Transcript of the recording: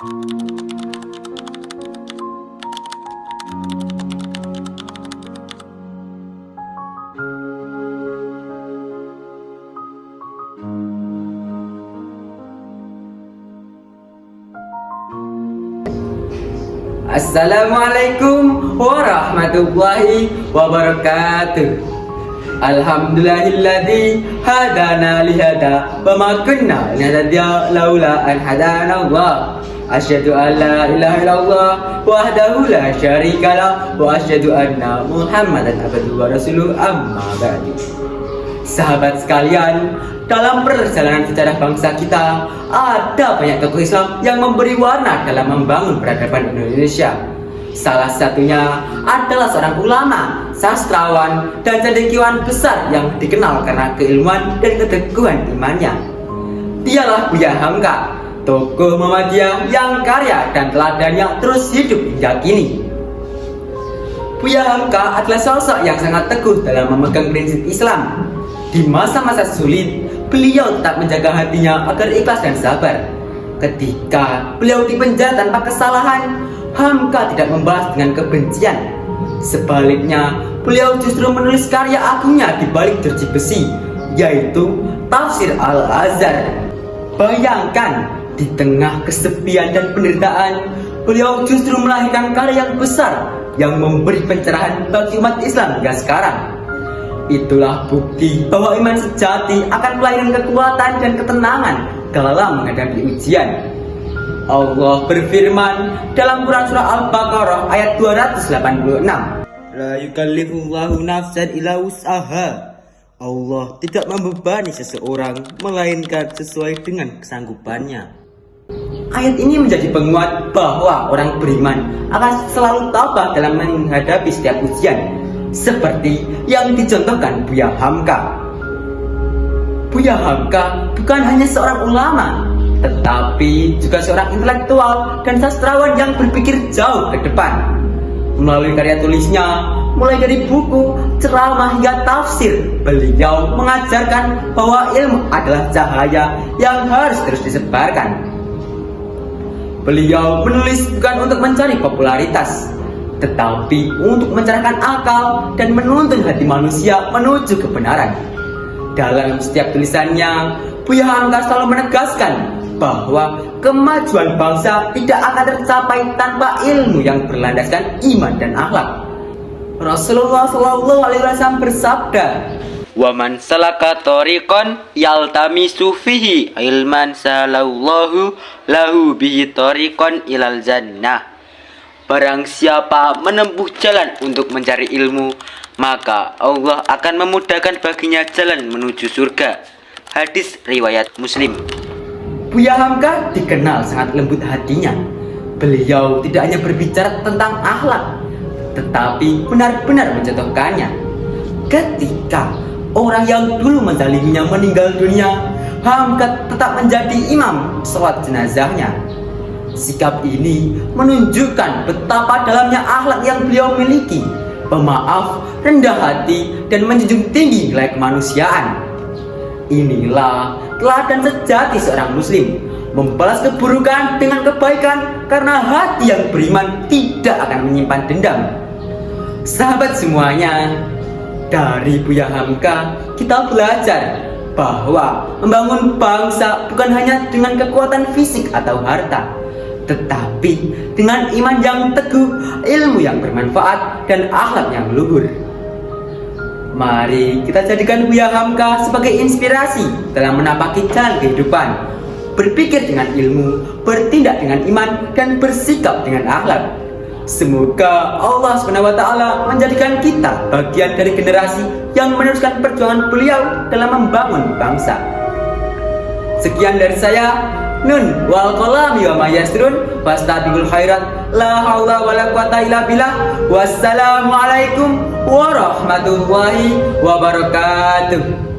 Assalamualaikum warahmatullahi wabarakatuh. Alhamdulillahilladzi hadana lihada wa ma kunna linahtadiya laula an hadana Allah. Asyhadu an la ilaha illallah wahdahu la syarikalah wa asyhadu anna Muhammadan abduhu wa rasuluh, amma ba'du. Sahabat sekalian, dalam perjalanan sejarah bangsa kita, ada banyak tokoh Islam yang memberi warna dalam membangun peradaban Indonesia. Salah satunya adalah seorang ulama, sastrawan, dan cendekiawan besar yang dikenal karena keilmuan dan keteguhan imannya. Dialah Buya Hamka, tokoh Muhammadiyah yang karya dan teladannya terus hidup hingga kini. Buya Hamka adalah sosok yang sangat teguh dalam memegang prinsip Islam. Di masa-masa sulit, beliau tetap menjaga hatinya agar ikhlas dan sabar. Ketika beliau dipenjara tanpa kesalahan, Hamka tidak membahas dengan kebencian. Sebaliknya, beliau justru menulis karya agungnya di balik jeruji besi, yaitu Tafsir Al-Azhar. Bayangkan, di tengah kesepian dan penderitaan, beliau justru melahirkan karya yang besar yang memberi pencerahan bagi umat Islam hingga sekarang. Itulah bukti bahwa iman sejati akan melahirkan kekuatan dan ketenangan dalam menghadapi ujian. Allah berfirman dalam Quran surah Al-Baqarah ayat 286, La yukallifullahu nafsan illa wus'aha. Allah tidak membebani seseorang melainkan sesuai dengan kesanggupannya. Ayat ini menjadi penguat bahwa orang beriman akan selalu tabah dalam menghadapi setiap ujian, seperti yang dicontohkan Buya Hamka. Buya Hamka bukan hanya seorang ulama, tetapi juga seorang intelektual dan sastrawan yang berpikir jauh ke depan. Melalui karya tulisnya, mulai dari buku, ceramah hingga tafsir, beliau mengajarkan bahwa ilmu adalah cahaya yang harus terus disebarkan. Beliau menulis bukan untuk mencari popularitas, tetapi untuk mencerahkan akal dan menuntun hati manusia menuju kebenaran. Dalam setiap tulisannya, Buya Hamka selalu menegaskan bahwa kemajuan bangsa tidak akan tercapai tanpa ilmu yang berlandaskan iman dan akhlak. Rasulullah SAW bersabda, Wa man salaka tariqan yaltamisu fihi ilman salallahu lahu bihi tariqan ilal jannah. Barang siapa menempuh jalan untuk mencari ilmu, maka Allah akan memudahkan baginya jalan menuju surga. Hadis riwayat Muslim. Buya Hamka dikenal sangat lembut hatinya. Beliau tidak hanya berbicara tentang akhlak, tetapi benar-benar mencontohkannya. Ketika orang yang dulu menzaliminya meninggal dunia, Hamka tetap menjadi imam sholat jenazahnya. Sikap ini menunjukkan betapa dalamnya akhlak yang beliau miliki, pemaaf, rendah hati, dan menjunjung tinggi nilai kemanusiaan. Inilah teladan sejati seorang muslim, membalas keburukan dengan kebaikan karena hati yang beriman tidak akan menyimpan dendam. Sahabat semuanya, dari Buya Hamka kita belajar bahwa membangun bangsa bukan hanya dengan kekuatan fisik atau harta, tetapi dengan iman yang teguh, ilmu yang bermanfaat, dan akhlak yang luhur. Mari kita jadikan Buya Hamka sebagai inspirasi dalam menapaki jalan kehidupan, berpikir dengan ilmu, bertindak dengan iman, dan bersikap dengan akhlak. Semoga Allah SWT menjadikan kita bagian dari generasi yang meneruskan perjuangan beliau dalam membangun bangsa. Sekian dari saya. Nun wal qalami wa ma yasrun fastabiqul khairat la haula wala quwata illa billah. Wassalamualaikum warahmatullahi wabarakatuh.